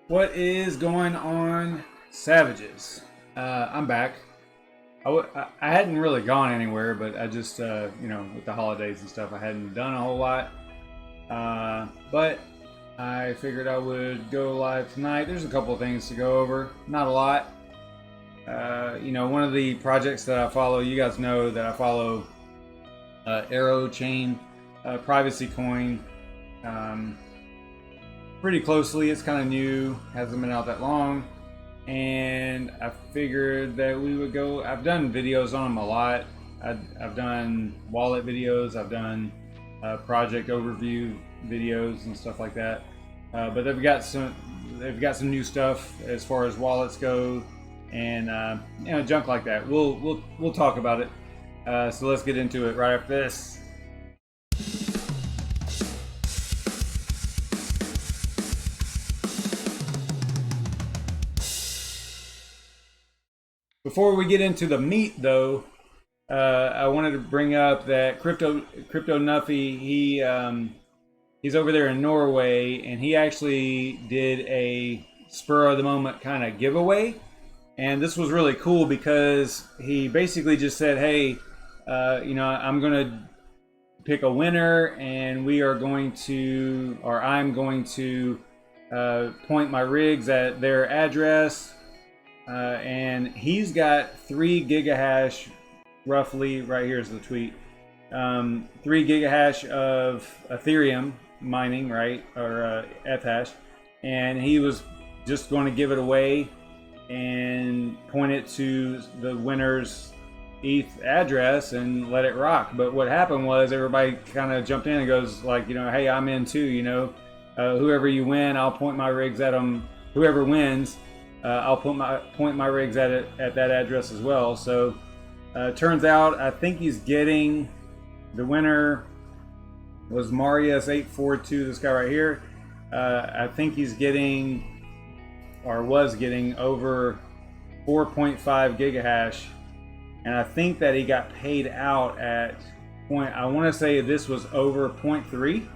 What is going on, savages? I'm back. I hadn't really gone anywhere, but I just, with the holidays and stuff, I hadn't done a whole lot. But I figured I would go live tonight. There's a couple of things to go over, not a lot. One of the projects that I follow, you guys know that I follow ArrowChain, privacy coin. Pretty closely. It's kind of new, hasn't been out that long, and I figured that we would go. I've done videos on them a lot. I've done wallet videos, I've done project overview videos and stuff like that, but they've got some new stuff as far as wallets go, and junk like that. We'll talk about it, so let's get into it right after this. Before we get into the meat, though, I wanted to bring up that CryptoNuffe, he's over there in Norway, and he actually did a spur of the moment kind of giveaway, and this was really cool because he basically just said, "Hey, I'm gonna pick a winner, and I'm going to point my rigs at their address." And he's got 3 gigahash, roughly, right here's the tweet, 3 gigahash of Ethereum mining, right, or Ethash, and he was just going to give it away and point it to the winner's ETH address and let it rock. But what happened was everybody kind of jumped in and goes like, hey, I'm in too, whoever you win, I'll point my rigs at them. Whoever wins, I'll point my rigs at it at that address as well. So turns out I think he's getting, the winner was Marius842, this guy right here. I think he's getting, or was getting, over 4.5 gigahash, and I think that he got paid out at I want to say this was over 0.3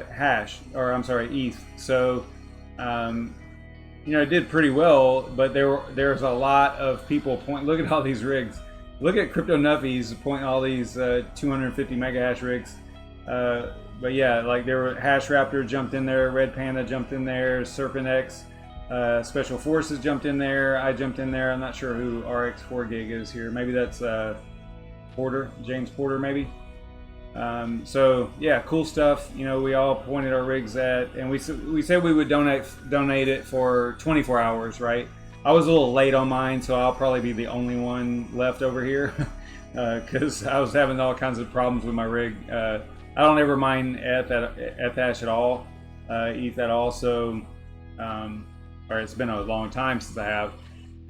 hash, or I'm sorry, ETH. So it did pretty well, but there's a lot of people look at all these rigs. Look at CryptoNuffe's pointing all these 250 mega hash rigs. But yeah, like there were Hash Raptor jumped in there, Red Panda jumped in there, Serpent X, Special Forces jumped in there, I jumped in there. I'm not sure who RX4 Gig is here. Maybe that's Porter, James Porter maybe. So yeah, cool stuff. We all pointed our rigs at, and we said we would donate it for 24 hours, right? I was a little late on mine, so I'll probably be the only one left over here because I was having all kinds of problems with my rig. I don't ever mine Ethash at all, ETH at all. So, or it's been a long time since I have,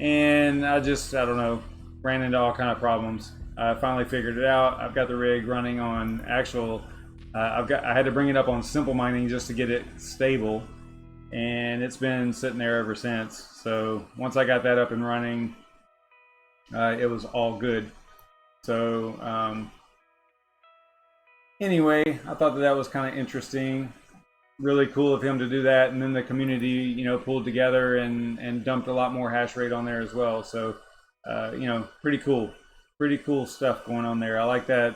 and I don't know, ran into all kind of problems. I finally figured it out. I've got the rig running on actual. I had to bring it up on simple mining just to get it stable, and it's been sitting there ever since. So once I got that up and running, it was all good. So anyway, I thought that was kind of interesting. Really cool of him to do that, and then the community, pulled together and dumped a lot more hash rate on there as well. So pretty cool. Pretty cool stuff going on there. I like that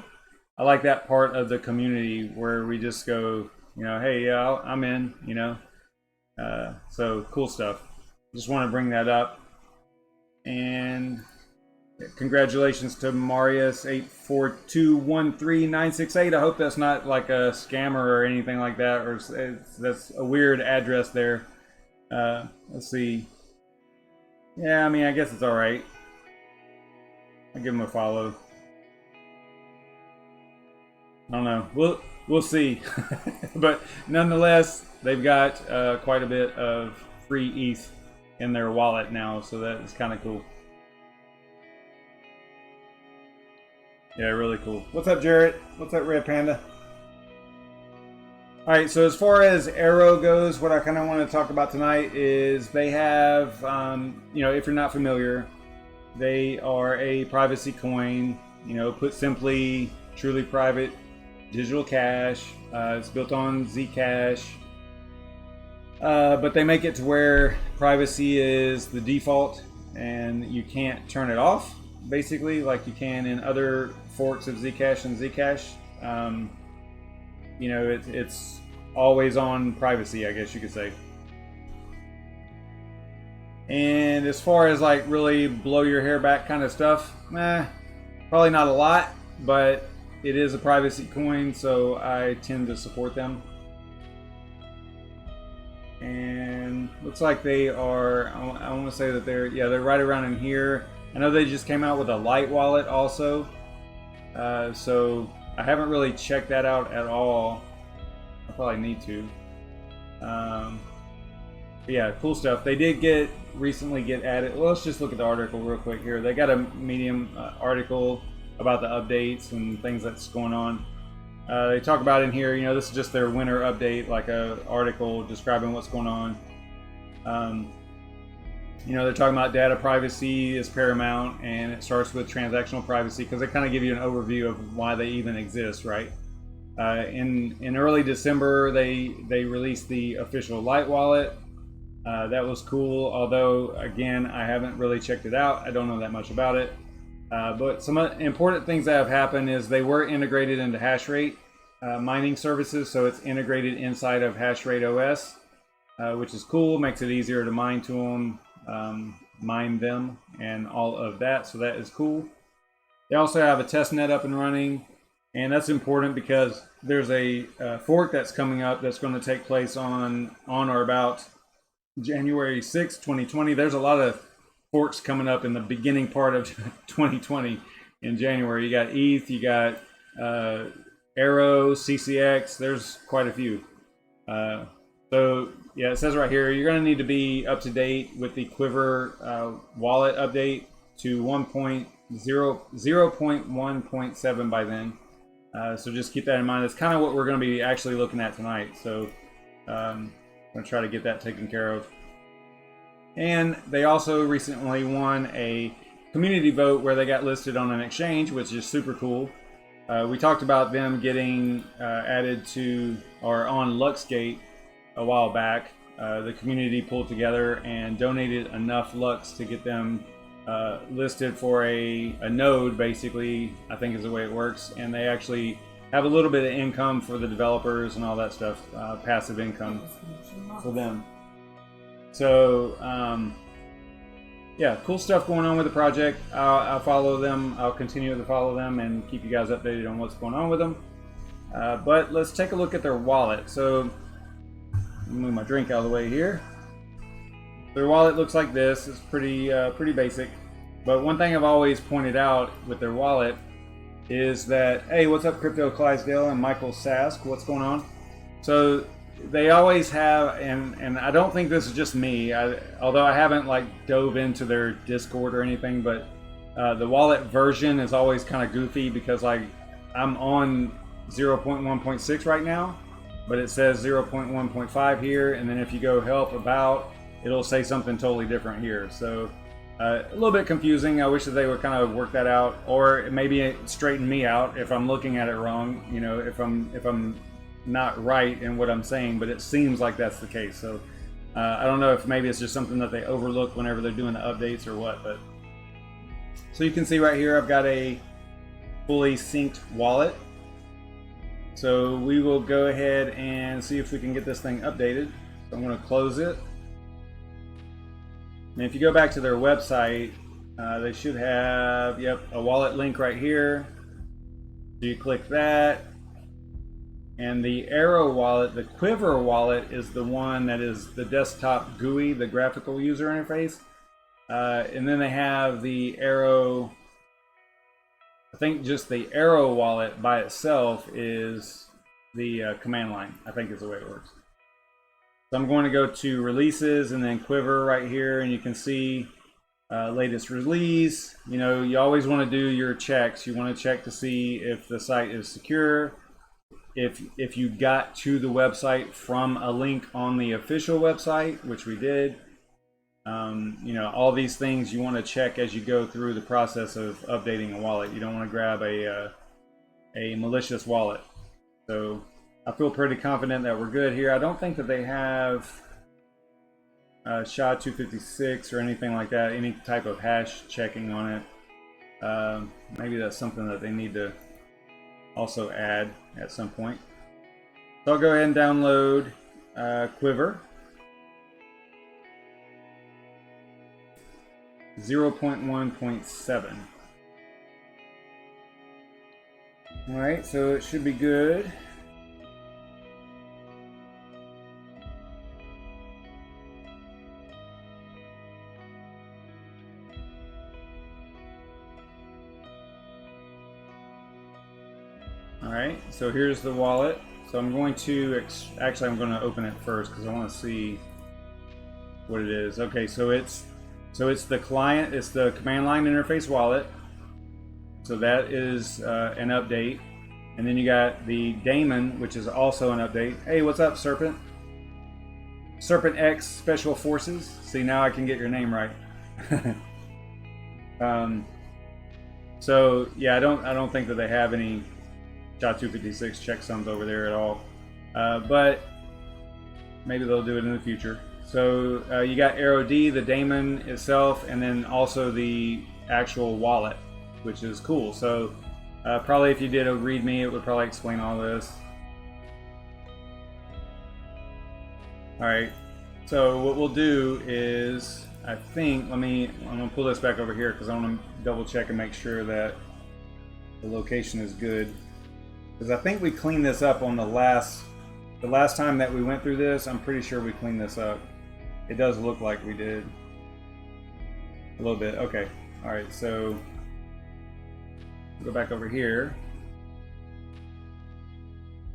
part of the community where we just go, hey, yeah, I'm in, so cool stuff. Just want to bring that up. And congratulations to Marius842139668. I hope that's not like a scammer or anything like that, or that's a weird address there. Let's see. Yeah, I guess it's all right. I'll give them a follow. I don't know. We'll see. But nonetheless, they've got quite a bit of free ETH in their wallet now, so that is kind of cool. Yeah, really cool. What's up, Jarrett? What's up, Red Panda? All right, so as far as Arrow goes, what I kind of want to talk about tonight is they have, if you're not familiar, they are a privacy coin, put simply, truly private digital cash. It's built on Zcash. But they make it to where privacy is the default and you can't turn it off, basically, like you can in other forks of Zcash and Zcash. You know, it's always on privacy, I guess you could say. And as far as like really blow your hair back kind of stuff, probably not a lot, but it is a privacy coin, so I tend to support them. And looks like they are, I want to say that they're right around in here. I know they just came out with a light wallet also, so I haven't really checked that out at all. I probably need to. But yeah, cool stuff. They did recently get added. Well, let's just look at the article real quick here. They got a Medium article about the updates and things that's going on. They talk about in here, you know, this is just their winter update, like a article describing what's going on. You know, they're talking about data privacy is paramount, and it starts with transactional privacy because they kind of give you an overview of why they even exist, right? In early December, they released the official Light wallet. That was cool, although again, I haven't really checked it out. I don't know that much about it. But some important things that have happened is they were integrated into Hashrate mining services, so it's integrated inside of Hashrate OS, which is cool. Makes it easier to mine to them, mine them, and all of that. So that is cool. They also have a test net up and running, and that's important because there's a fork that's coming up that's going to take place on or about January 6, 2020. There's a lot of forks coming up in the beginning part of 2020 in January. You got ETH, you got Arrow, CCX. There's quite a few. So yeah, it says right here you're going to need to be up to date with the Quiver wallet update to 0.1.7 by then. So just keep that in mind. That's kind of what we're going to be actually looking at tonight. So I'm going to try to get that taken care of. And they also recently won a community vote where they got listed on an exchange, which is super cool. We talked about them getting added to or on Luxgate a while back. The community pulled together and donated enough Lux to get them listed for a node, basically, I think is the way it works. And they actually have a little bit of income for the developers and all that stuff, passive income for them. So yeah, cool stuff going on with the project. I'll follow them. I'll continue to follow them and keep you guys updated on what's going on with them. But let's take a look at their wallet. So let me move my drink out of the way here. Their wallet looks like this. It's pretty basic. But one thing I've always pointed out with their wallet is that, hey, what's up, Crypto Clydesdale and Michael Sask? What's going on? So they always have, and I don't think this is just me, although I haven't like dove into their Discord or anything, but the wallet version is always kind of goofy because like I'm on 0.1.6 right now, but it says 0.1.5 here, and then if you go help about, it'll say something totally different here. So a little bit confusing. I wish that they would kind of work that out, or maybe straighten me out if I'm looking at it wrong, you know, if I'm not right in what I'm saying, but it seems like that's the case. So I don't know if maybe it's just something that they overlook whenever they're doing the updates or what. But so you can see right here I've got a fully synced wallet. So we will go ahead and see if we can get this thing updated. So I'm going to close it. And if you go back to their website, they should have, yep, a wallet link right here. So you click that. And the Arrow wallet, the Quiver wallet, is the one that is the desktop GUI, the graphical user interface. And then they have the Arrow, I think just the Arrow wallet by itself is the command line, I think is the way it works. So I'm going to go to releases and then Quiver right here, and you can see latest release. You know, you always want to do your checks. You want to check to see if the site is secure. If you got to the website from a link on the official website, which we did, you know, all these things you want to check as you go through the process of updating a wallet. You don't want to grab a malicious wallet. So I feel pretty confident that we're good here. I don't think that they have SHA-256 or anything like that, any type of hash checking on it. Maybe that's something that they need to also add at some point. So I'll go ahead and download Quiver 0.1.7. Alright, so it should be good. Alright, so here's the wallet. So I'm going to, actually I'm going to open it first because I want to see what it is. Okay, so it's the client, it's the command line interface wallet. So that is an update. And then you got the daemon, which is also an update. Hey, what's up, Serpent? Serpent X Special Forces. See, now I can get your name right. So yeah, I don't think that they have any SHA-256 checksums over there at all, but maybe they'll do it in the future. So you got ArrowD, the daemon itself, and then also the actual wallet, which is cool. So probably if you did a README, it would probably explain all this. All right, so what we'll do is, I think, I'm gonna pull this back over here because I want to double check and make sure that the location is good. Because I think we cleaned this up on the last time that we went through this. I'm pretty sure we cleaned this up. It does look like we did a little bit. Okay, all right, so go back over here.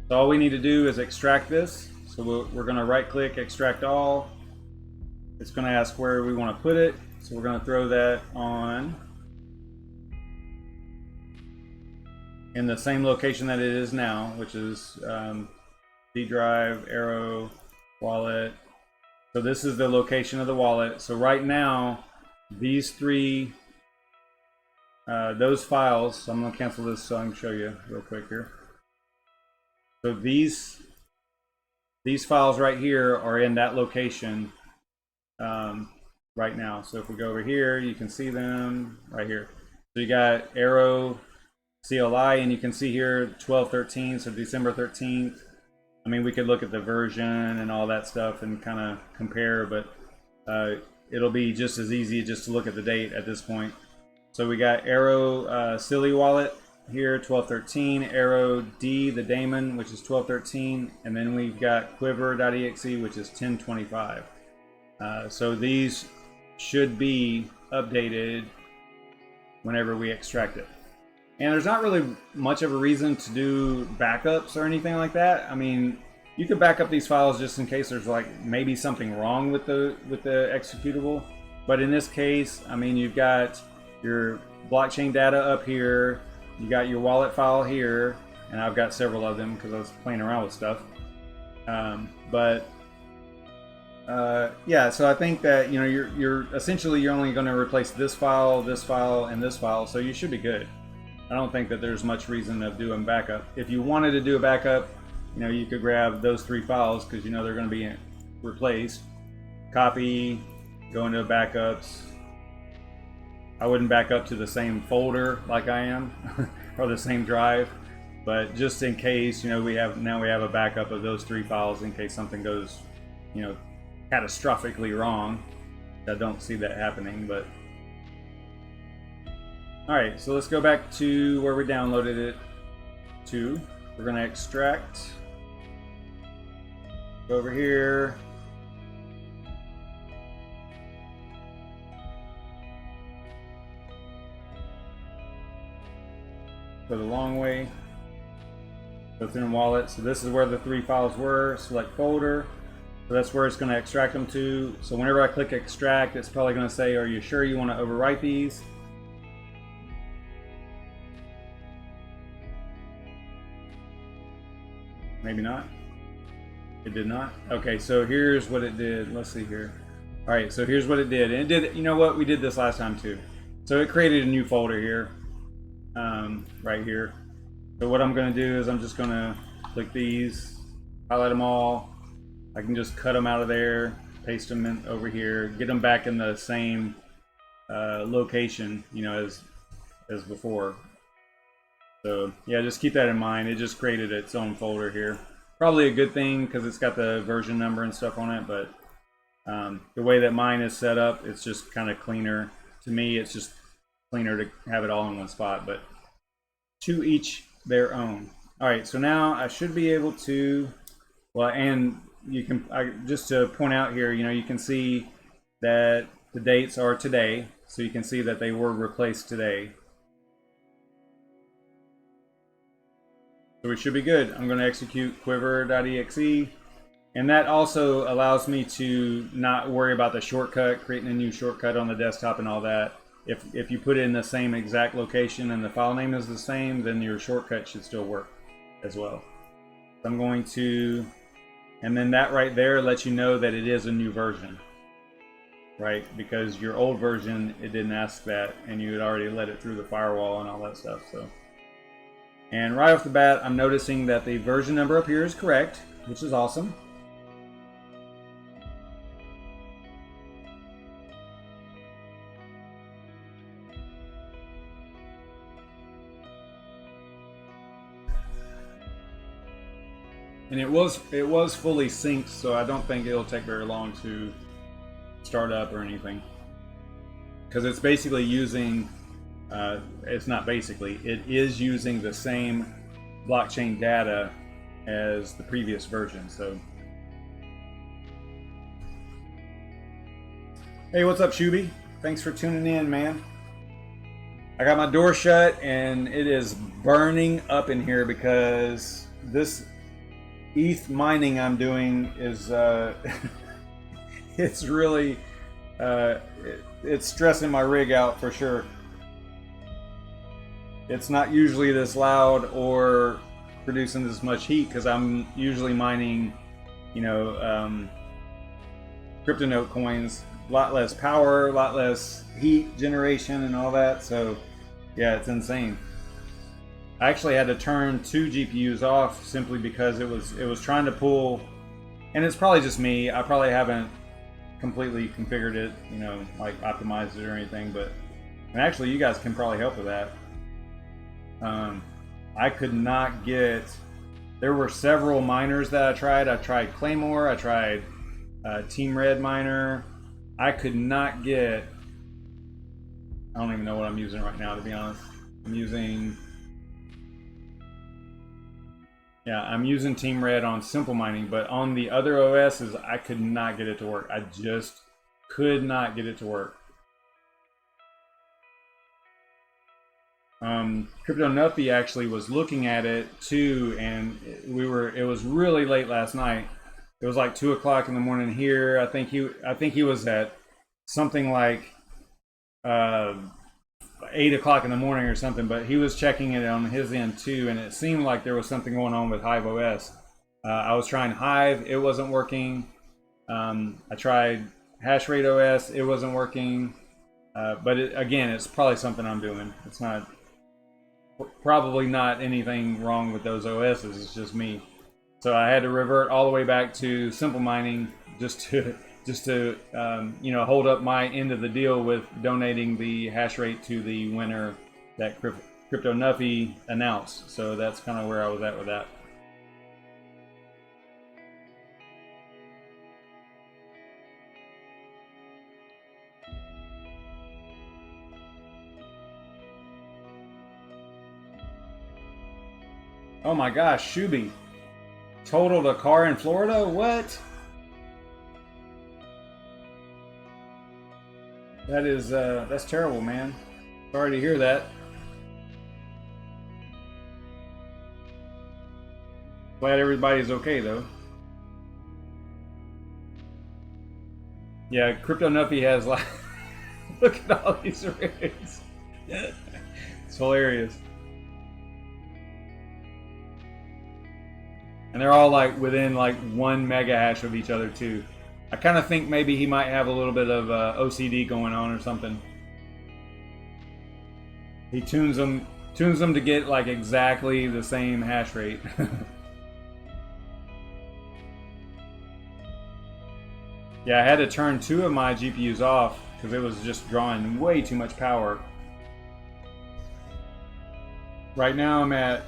So all we need to do is extract this. So we're going to right click, extract all. It's going to ask where we want to put it. So we're going to throw that on in the same location that it is now, which is D drive, Arrow, wallet. So this is the location of the wallet. So right now, these three, those files, so I'm going to cancel this so I can show you real quick here. So these files right here are in that location right now. So if we go over here, you can see them right here. So you got Arrow CLI, and you can see here 12/13, so December 13th. I mean, we could look at the version and all that stuff and kind of compare, but it'll be just as easy just to look at the date at this point. So we got Arrow Silly Wallet here, 12/13, Arrow D, the daemon, which is 12/13, and then we've got Quiver.exe, which is 10/25. So these should be updated whenever we extract it. And there's not really much of a reason to do backups or anything like that. I mean, you could back up these files just in case there's like maybe something wrong with the executable. But in this case, I mean, you've got your blockchain data up here, you got your wallet file here, and I've got several of them because I was playing around with stuff. Yeah, so I think that, you know, you're essentially only going to replace this file, and this file, so you should be good. I don't think that there's much reason of doing backup. If you wanted to do a backup, you know, you could grab those three files because you know they're going to be replaced. Copy, go into backups. I wouldn't back up to the same folder like I am, or the same drive, but just in case, you know, we have a backup of those three files in case something goes, you know, catastrophically wrong. I don't see that happening, but. Alright, so let's go back to where we downloaded it to. We're going to extract. Go over here. Go the long way. Go through wallet. So this is where the three files were. Select folder. So that's where it's going to extract them to. So whenever I click extract, it's probably going to say, are you sure you want to overwrite these? Maybe not. It did not. Okay, so here's what it did. Let's see here. All right, so here's what it did. And it did, you know what? We did this last time too. So it created a new folder here, right here. So what I'm going to do is I'm just going to click these, highlight them all. I can just cut them out of there. paste them in over here, get them back in the same location, you know, as before. So yeah, just keep that in mind. It just created its own folder here. Probably a good thing because it's got the version number and stuff on it, but the way that mine is set up, it's just kind of cleaner. To me, it's just cleaner to have it all in one spot, but to each their own. All right, so now I should be able to, well, and you can, just to point out here, you know, you can see that the dates are today, so you can see that they were replaced today. So we should be good. I'm going to execute quiver.exe, and that also allows me to not worry about the shortcut, creating a new shortcut on the desktop and all that. If you put it in the same exact location and the file name is the same, then your shortcut should still work as well. So I'm going to, and then that right there lets you know that it is a new version, right? Because your old version, it didn't ask that, and you had already let it through the firewall and all that stuff. So, and right off the bat, I'm noticing that the version number up here is correct, which is awesome. And it was fully synced, so I don't think it'll take very long to start up or anything. Because it's basically using, it's not basically, it is using the same blockchain data as the previous version. So, hey, what's up, Shuby? Thanks for tuning in, man. I got my door shut and it is burning up in here because this ETH mining I'm doing is it's really it's stressing my rig out for sure. It's not usually this loud or producing this much heat because I'm usually mining, you know, CryptoNote coins, a lot less power, a lot less heat generation and all that. So yeah, it's insane. I actually had to turn 2 GPUs off simply because it was trying to pull, and it's probably just me. I probably haven't completely configured it, you know, like optimized it or anything, but, and actually you guys can probably help with that. I could not get, there were several miners that I tried. I tried Claymore, I tried Team Red miner. I could not get, I don't even know what I'm using right now, to be honest. I'm using, yeah, I'm using Team Red on simple mining, but on the other OSs, I could not get it to work. I just could not get it to work. CryptoNuffe actually was looking at it too, and it was really late last night. It was like 2 o'clock in the morning here. I think he was at something like 8 o'clock in the morning or something, but he was checking it on his end too, and it seemed like there was something going on with Hive OS. I was trying Hive, it wasn't working. I tried Hashrate OS, it wasn't working. But again, it's probably something I'm doing. It's not, probably not anything wrong with those OSs, it's just me. So I had to revert all the way back to simple mining just to you know, hold up my end of the deal with donating the hash rate to the winner that CryptoNuffe announced. So that's kind of where I was at with that. Oh my gosh, Shuby totaled a car in Florida? What? That is, that's terrible, man. Sorry to hear that. Glad everybody's okay, though. Yeah, CryptoNuffe has like, look at all these rigs. It's hilarious. And they're all like within like 1 mega hash of each other too. I kind of think maybe he might have a little bit of OCD going on or something. He tunes them to get like exactly the same hash rate. Yeah, I had to turn 2 of my GPUs off because it was just drawing way too much power. Right now I'm at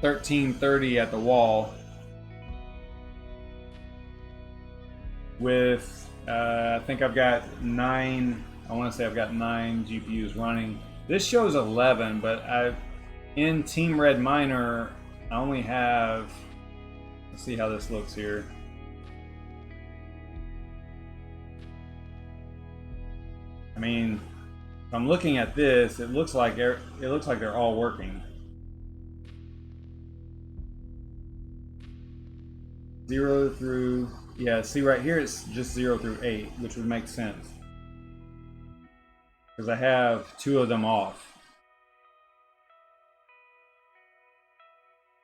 1330 at the wall with, I think I've got 9, I want to say I've got 9 GPUs running. This shows 11, but in Team Red Miner, I only have, let's see how this looks here. I mean, if I'm looking at this, it looks like they're all working. 0 through, yeah, see right here it's just 0 through 8, which would make sense. Because I have 2 of them off.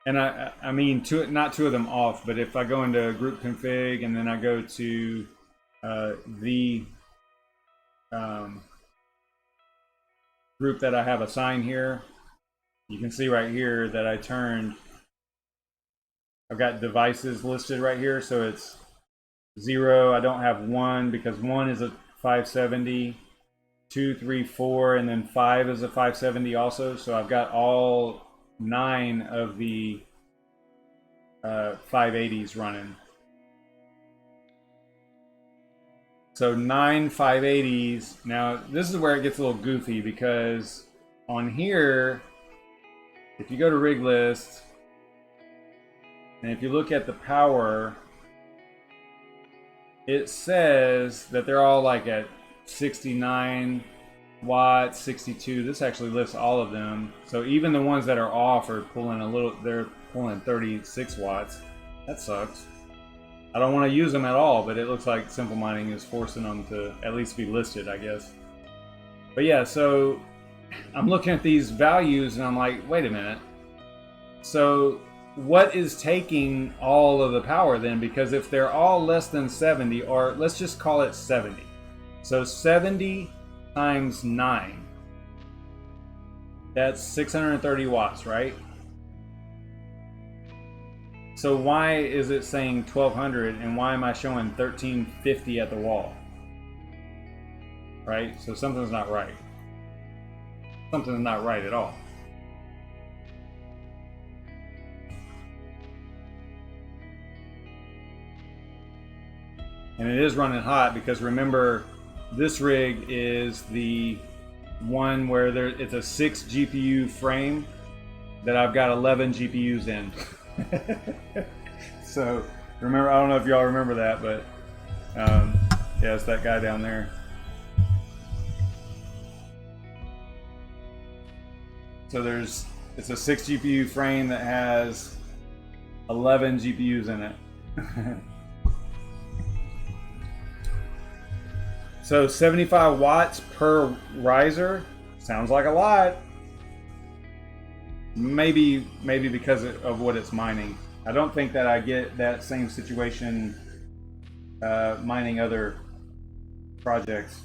And I mean, not 2 of them off, but if I go into group config and then I go to the group that I have assigned here, you can see right here that I've got devices listed right here, so it's 0. I don't have 1 because 1 is a 570, 2, 3, 4, and then 5 is a 570 also. So I've got all 9 of the 580s running. So 9 580s. Now this is where it gets a little goofy because on here, if you go to rig list, and if you look at the power, it says that they're all like at 69 watts, 62. This actually lists all of them. So even the ones that are off are pulling they're pulling 36 watts. That sucks. I don't want to use them at all, but it looks like Simple Mining is forcing them to at least be listed, I guess. But yeah, so I'm looking at these values and I'm like, wait a minute. So what is taking all of the power then? Because if they're all less than 70, or let's just call it 70. So 70 times 9, that's 630 watts, right? So why is it saying 1200 and why am I showing 1350 at the wall? Right? So something's not right. Something's not right at all. And it is running hot because remember, this rig is the one where it's a 6 GPU frame that I've got 11 GPUs in. So remember, I don't know if y'all remember that, but yeah, it's that guy down there. So it's a 6 GPU frame that has 11 GPUs in it. So 75 watts per riser sounds like a lot. Maybe because of what it's mining. I don't think that I get that same situation mining other projects,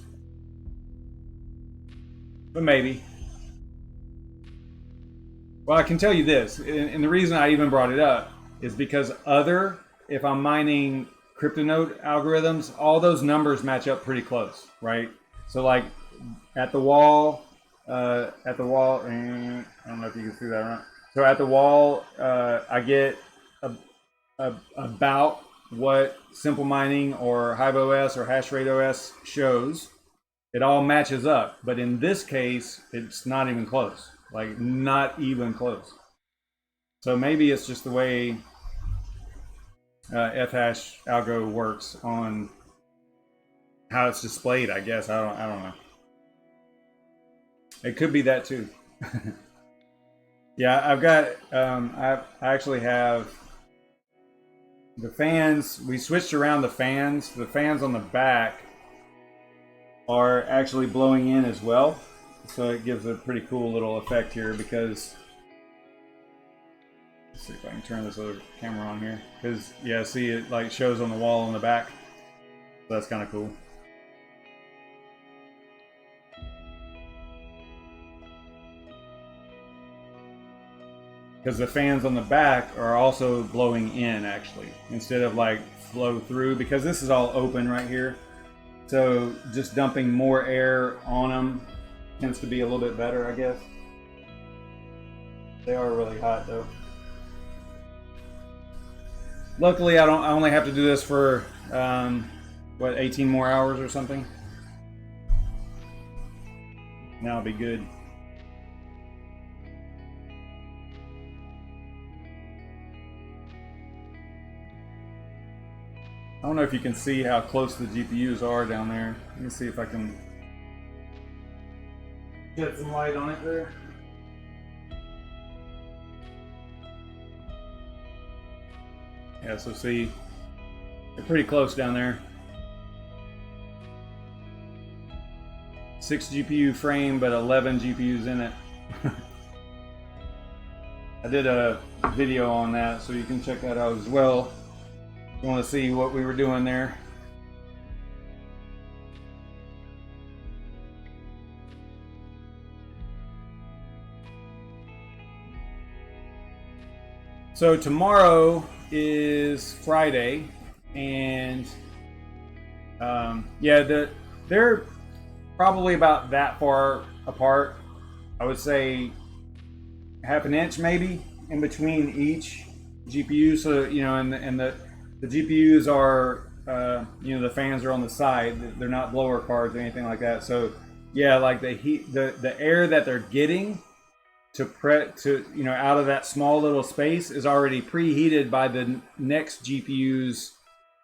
but maybe. Well, I can tell you this, and the reason I even brought it up is because if I'm mining CryptoNode algorithms, all those numbers match up pretty close, right? So like at the wall, I don't know if you can see that or not. So at the wall, I get about what Simple Mining or HiveOS or HashrateOS shows. It all matches up, but in this case, it's not even close. Like not even close. So maybe it's just the way fhash algo works on how it's displayed, I guess. I don't know. It could be that too. Yeah, I've got I actually have the fans. We switched around the fans. The fans on the back are actually blowing in as well, so it gives a pretty cool little effect here because let's see if I can turn this other camera on here, because yeah, see, it like shows on the wall on the back, so that's kind of cool. Because the fans on the back are also blowing in actually, instead of like flow through, because this is all open right here. So just dumping more air on them tends to be a little bit better, I guess. They are really hot though. Luckily, I only have to do this for what, 18 more hours or something. Now I'll be good. I don't know if you can see how close the GPUs are down there. Let me see if I can get some light on it there. Yeah, so see, they're pretty close down there. 6 GPU frame, but 11 GPUs in it. I did a video on that, so you can check that out as well. You want to see what we were doing there. So tomorrow is Friday, and yeah, they're probably about that far apart. I would say half an inch maybe in between each GPU. So you know, and the GPUs are the fans are on the side. They're not blower cards or anything like that. So yeah, like the heat, the air that they're getting to out of that small little space is already preheated by the next GPU's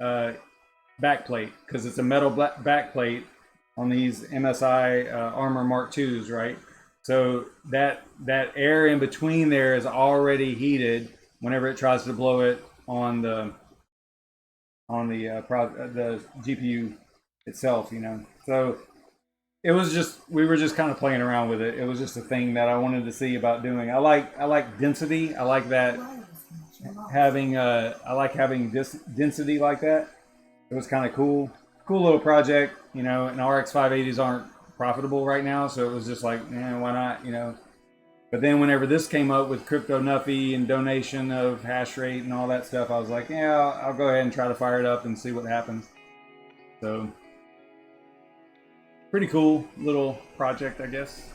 backplate, because it's a metal backplate on these MSI Armor Mark IIs, right? So that air in between there is already heated whenever it tries to blow it on the GPU itself, you know. So it was just, we were just kind of playing around with it. It was just a thing that I wanted to see about doing. I like density. I like that having I like having this density like that. It was kind of cool little project, you know. And RX 580s aren't profitable right now, so it was just like, why not, you know. But then whenever this came up with CryptoNuffe and donation of hash rate and all that stuff, I was like, yeah, I'll go ahead and try to fire it up and see what happens. So pretty cool little project, I guess.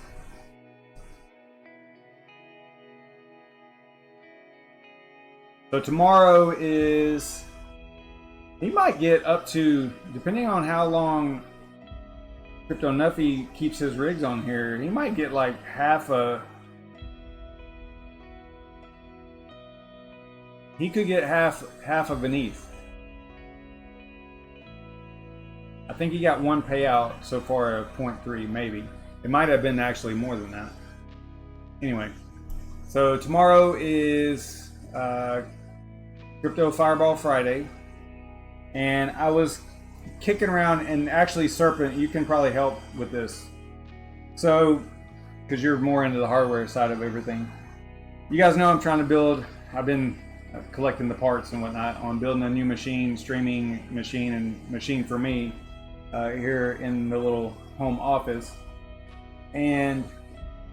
So tomorrow is, he might get up to, depending on how long CryptoNuffe keeps his rigs on here, he might get like he could get half of an ETH. I think he got one payout so far of 0.3, maybe. It might have been actually more than that. Anyway, so tomorrow is Crypto Fireball Friday, and I was kicking around, and actually Serpent, you can probably help with this. So, because you're more into the hardware side of everything. You guys know I'm trying to build, I've been collecting the parts and whatnot on building a new machine, streaming machine, and machine for me here in the little home office. And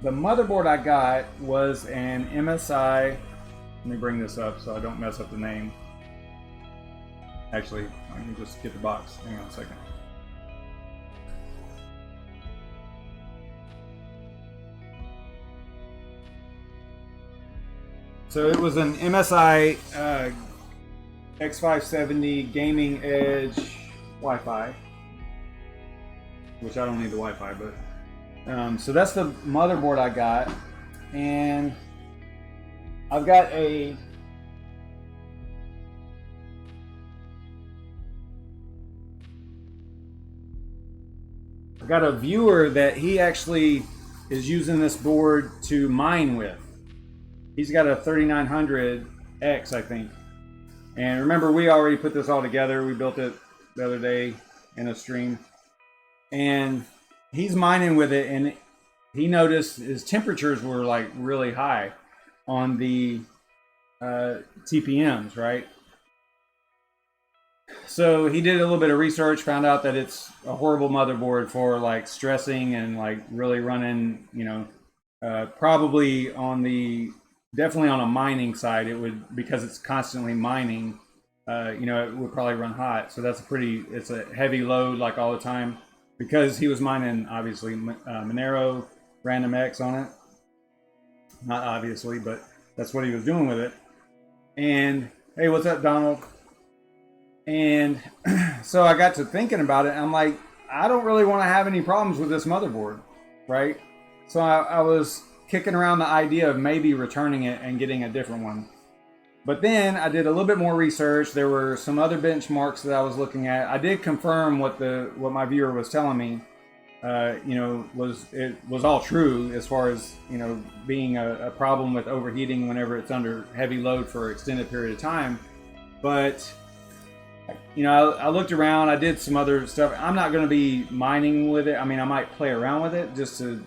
the motherboard I got was an MSI, let me bring this up so I don't mess up the name. Actually, I can just get the box. Hang on a second. So it was an MSI X570 Gaming Edge Wi-Fi, which I don't need the Wi-Fi, but so that's the motherboard I got, and I've got a viewer that he actually is using this board to mine with. He's got a 3900X, I think. And remember, we already put this all together. We built it the other day in a stream. And he's mining with it, and he noticed his temperatures were like really high on the TPMs, right? So he did a little bit of research, found out that it's a horrible motherboard for like stressing and like really running, you know, probably on the, definitely on a mining side, it would, because it's constantly mining, you know, it would probably run hot. So that's it's a heavy load like all the time, because he was mining obviously Monero Random X on it. Not obviously, but that's what he was doing with it. And hey, what's up, Donald? And so I got to thinking about it. And I'm like, I don't really want to have any problems with this motherboard, right? So I was kicking around the idea of maybe returning it and getting a different one. But then I did a little bit more research. There were some other benchmarks that I was looking at. I did confirm what my viewer was telling me. You know, it was all true as far as, you know, being a problem with overheating whenever it's under heavy load for an extended period of time. But you know, I looked around. I did some other stuff. I'm not going to be mining with it. I mean, I might play around with it just to,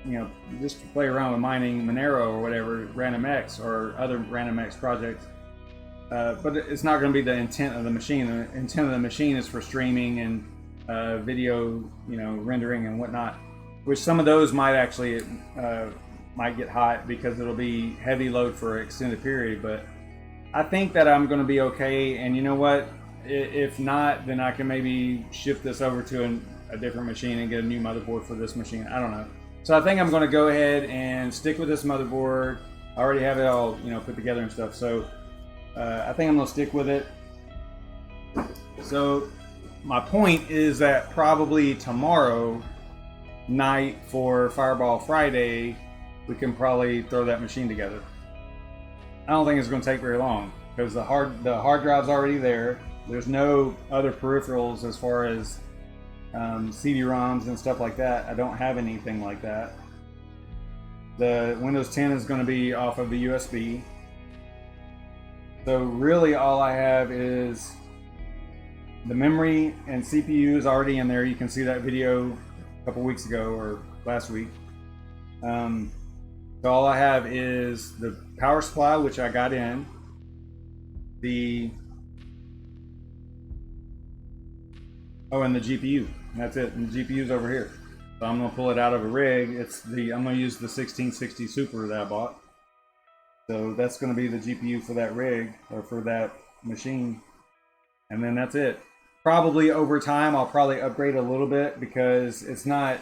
you know, just to play around with mining Monero or whatever, Random X or other Random X projects. But it's not going to be the intent of the machine. The intent of the machine is for streaming and video, you know, rendering and whatnot. Which some of those might actually might get hot because it'll be heavy load for an extended period. But I think that I'm going to be okay. And you know what? If not, then I can maybe shift this over to a different machine and get a new motherboard for this machine. I don't know. So I think I'm going to go ahead and stick with this motherboard. I already have it all, you know, put together and stuff. So I think I'm going to stick with it. So my point is that probably tomorrow night for Fireball Friday, we can probably throw that machine together. I don't think it's going to take very long because the hard drive's already there. There's no other peripherals as far as CD-ROMs and stuff like that. I don't have anything like that. The Windows 10 is going to be off of the USB. So really all I have is the memory and CPU is already in there. You can see that video a couple weeks ago or last week. So all I have is the power supply, which I got in, and the GPU. And that's it. And the GPU's over here. So I'm gonna pull it out of a rig. I'm gonna use the 1660 Super that I bought. So that's gonna be the GPU for that rig or for that machine. And then that's it. Probably over time I'll probably upgrade a little bit because it's a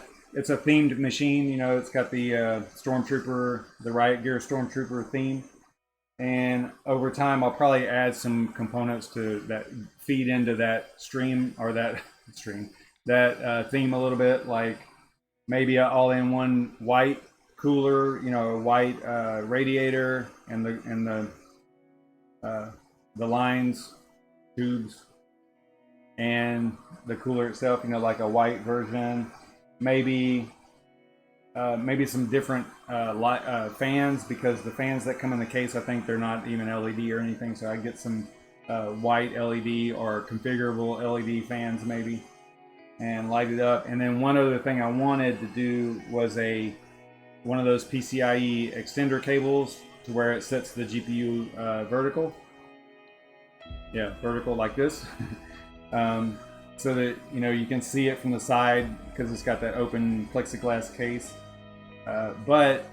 themed machine, you know, it's got the Stormtrooper, the Riot Gear Stormtrooper theme. And over time, I'll probably add some components to that feed into that stream or that theme a little bit, like maybe an all-in-one white cooler, you know, a white radiator and the lines, tubes, and the cooler itself, you know, like a white version. Maybe some different fans, because the fans that come in the case, I think they're not even LED or anything. So I get some white LED or configurable LED fans maybe, and light it up. And then one other thing I wanted to do was one of those PCIe extender cables to where it sets the GPU vertical. Yeah, vertical like this. So that, you know, you can see it from the side because it's got that open plexiglass case. But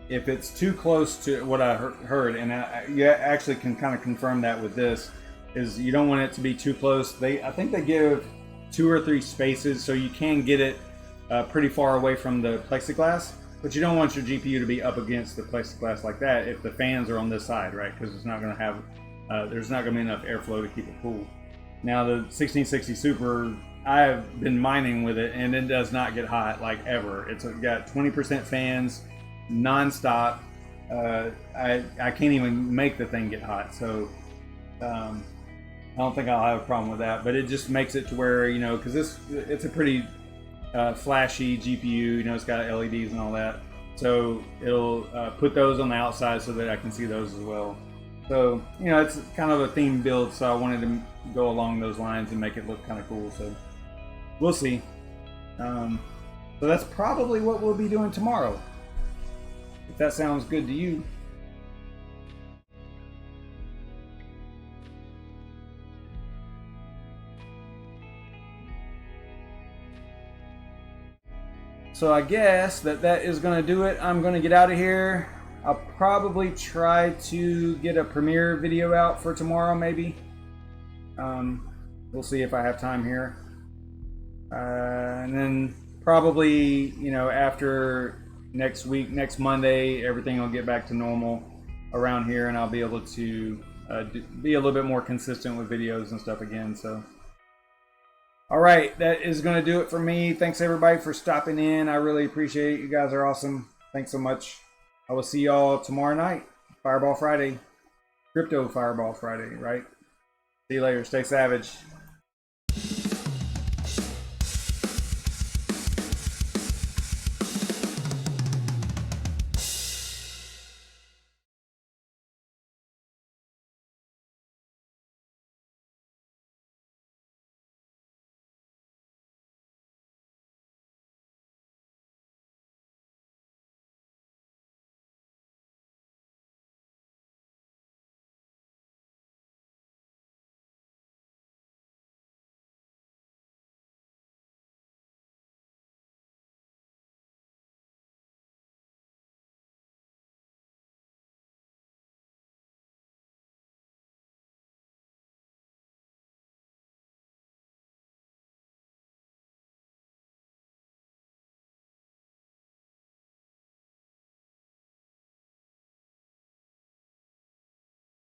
if it's too close to what I heard, and you actually can kind of confirm that with this, is you don't want it to be too close. I think they give 2 or 3 spaces so you can get it pretty far away from the plexiglass, but you don't want your GPU to be up against the plexiglass like that if the fans are on this side, right? Because it's not going to have, there's not going to be enough airflow to keep it cool. Now the 1660 Super, I've been mining with it and it does not get hot like ever. It's got 20% fans non-stop. I can't even make the thing get hot, so I don't think I'll have a problem with that. But it just makes it to where, you know, because it's a pretty flashy GPU, you know, it's got LEDs and all that, so it'll put those on the outside so that I can see those as well. So, you know, it's kind of a theme build, so I wanted to go along those lines and make it look kind of cool. So we'll see. So that's probably what we'll be doing tomorrow, if that sounds good to you. So I guess that is going to do it. I'm going to get out of here. I'll probably try to get a premiere video out for tomorrow, maybe. We'll see if I have time here. And then probably, you know, after next week, next Monday, everything will get back to normal around here, and I'll be able to be a little bit more consistent with videos and stuff again. So, all right, that is going to do it for me. Thanks everybody for stopping in. I really appreciate it. You guys are awesome. Thanks so much. I will see y'all tomorrow night. Fireball Friday. Crypto Fireball Friday, right? See you later. Stay savage.